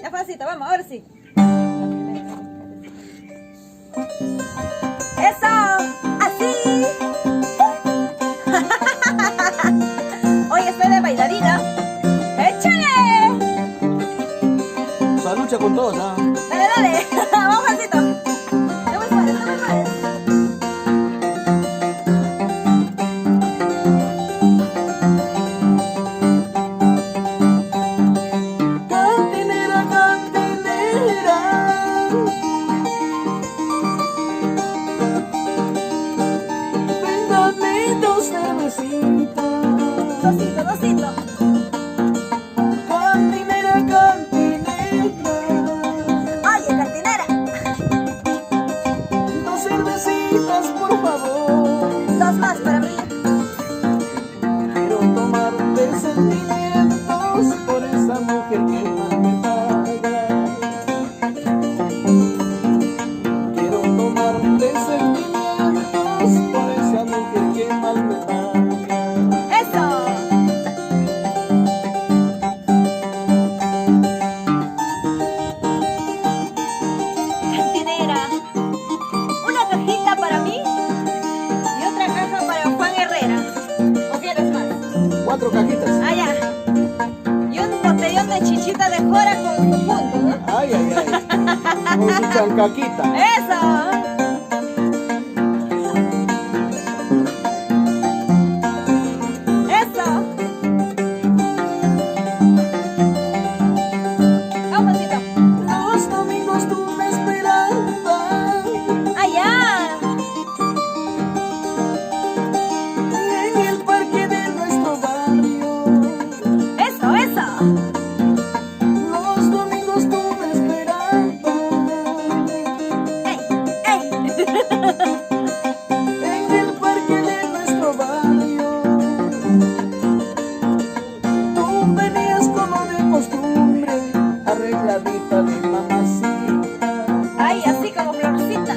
Despacito, vamos, ahora sí. ¡Eso! ¡Así! Hoy estoy de bailarina. ¡Échale! O sea, lucha con todos, ¿ah? Dale, dale. Vamos, Juancito. No me pares, no me pares. Cantinera, cantinera, véndame dos cervecitas. Dosito, dosito. Cantinera, cantinera, Oye, cantinera. dos cervecitas, por favor. Dos más para mí. Quiero tomar de sentimientos por esa mujer que más me paga. Quiero tomar de sentimientos por esa mujer que más me paga. ¡Eso! Cantinera. Una cajita para mí y otra caja para Juan Herrera. ¿O quieres más? 4 cajitas. Ah, ya. Y un botellón de chichita de jora con su punto, ¿no? Ay, ay, ay. Con su chancaquita. ¡Eso! ¡Eso! Vamos, Juancito. Los domingos tú me esperabas ¡Allá! en el parque de nuestro barrio. ¡Eso, eso! Los domingos tú me esperabas ¡Ey, ey! en el parque de nuestro barrio. Tú venías como de costumbre, arregladita de mamacita. ¡Ay, así como florcita!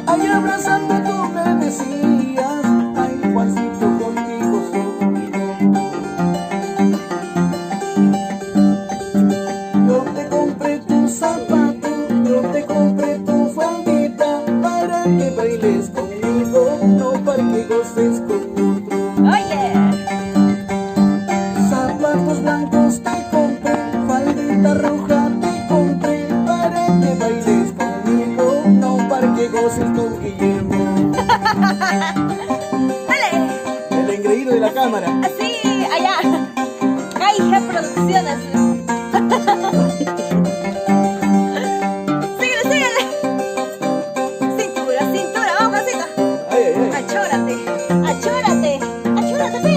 Ahí abrazando tú me decías, ay Juancito, contigo soy yo. Yo te compré tu zapato, yo te compré tu faldita, para que bailes conmigo, no para que goces con otro. ¡Oye! Zapatos blancos te compré, faldita roja te compré, para que bailes conmigo, no para que goces con Guillermo. ¡Dale! El engreído de la cámara. Así, allá. Caija Producciones. Síguele, síguele. Cintura, cintura, vamos, Juancito. Ay, ay, ay. Achórate, achórate, achórate, ve.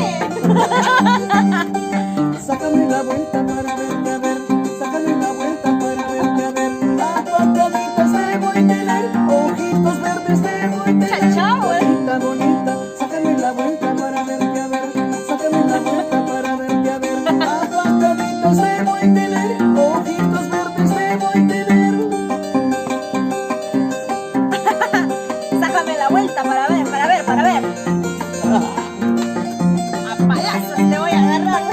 Sácame la vuelta para verte a ver, sácame la vuelta para verte a ver. Apataditas te voy a tener, ojitos verdes te voy a tener. Chachao, Bonita, bonita, sácame la vuelta para verte a ver, sácame la vuelta para verte a ver. Apataditas te voy a tener, ojitos verdes te voy a tener. Sácame la vuelta para ver, para ver, para ver. A palazos te voy a agarrar.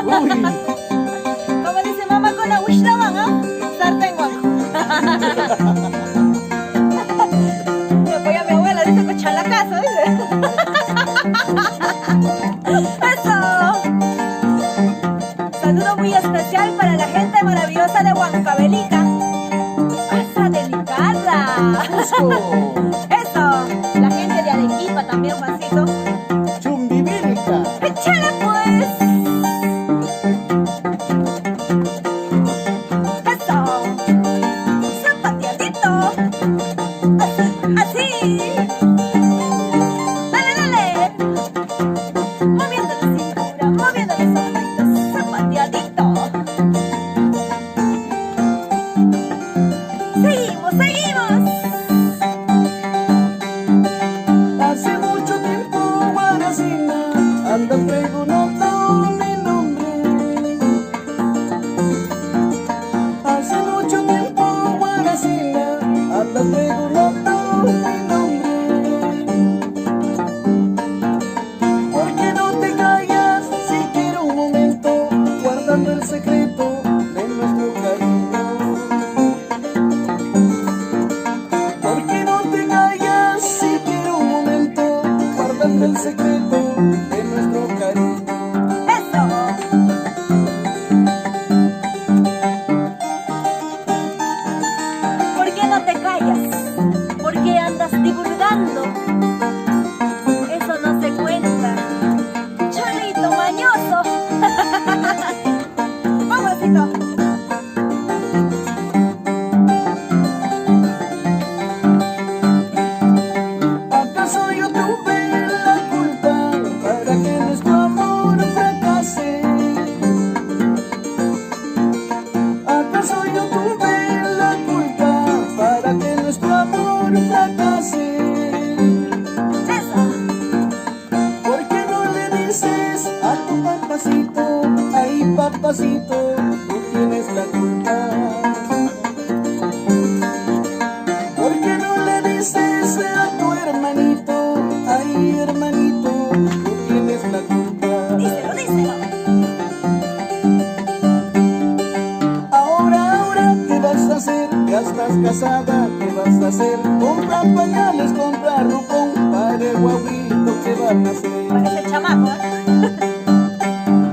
Uy, Como dice mamá con la wishlaban, ¿ah? Sartén guaco. Me voy a mi abuela, dice que chalacazo, dice. ¡Eso! Saludo muy especial para la gente maravillosa de Huancavelica. ¡Pasa delicada! Cusco, ¡Eso! La gente de Arequipa también, Juancito. Chumbivilca. ¡Échale pues! ¡Eso! ¡Zapateadito! ¡Así! ¡Así! ¡Dale, dale! Moviendo la cintura, moviendo los ojitos, zapateadito. ¡Seguimos, seguimos! Hace mucho tiempo guardando el secreto de nuestro cariño. ¿Por qué no te callas siquiera un momento, guardando el secreto de nuestro cariño? ¡Eso! ¿Por qué no te callas? ¿Por qué andas divulgando? Eso no se cuenta. Cholito mañoso. Mamacito. ¿Acaso yo tuve la culpa para que nuestro amor fracase? ¿Acaso yo tuve la culpa para que nuestro amor fracase? Eso. ¿Por qué no le dices a tu papacito, ay papacito, tú tienes la culpa? ¿Por qué no le dices a tu hermanito, ay hermanito, tú tienes la culpa? Díselo, díselo. Ahora, ¿qué vas a hacer? Ya estás casada, ¿qué vas a hacer? Compra pañales, compra roupón para el guaguito que va a nacer. Parece chamaco, ¿eh?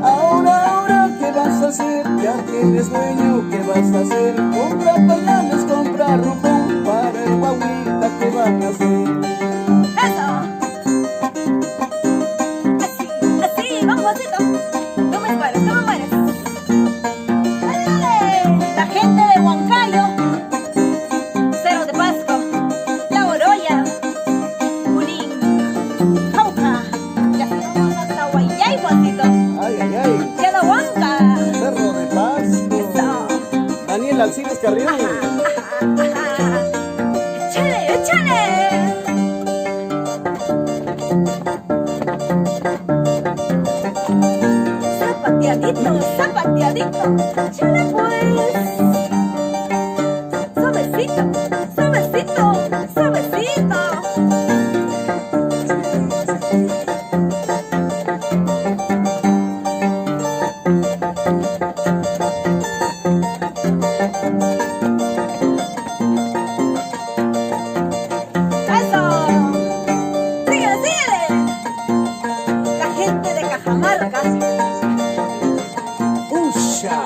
Ahora, ¿qué vas a hacer? Ya tienes dueño, ¿qué vas a hacer? Compra pañales, compra roupón para el guaguita que va a nacer. Eso. Así, así, vamos, vasito. No me pares, no me pares. Dale, dale. La gente de Huancayo, Cerro de Pasco, La Oroya, Junín, Jauja. Y así vamos hasta Guayay, vasito. Ay, ay, ay, Queda Huanca. Cerro de Pasco. Eso. Daniel Alcides Carrión. Ajá. Échale, échale. Zapateadito, zapateadito. Échale pues. Suavecito, suavecito, suavecito. ¡Eso! ¡Síguele, síguele! La gente de Cajamarca. ¡Usha!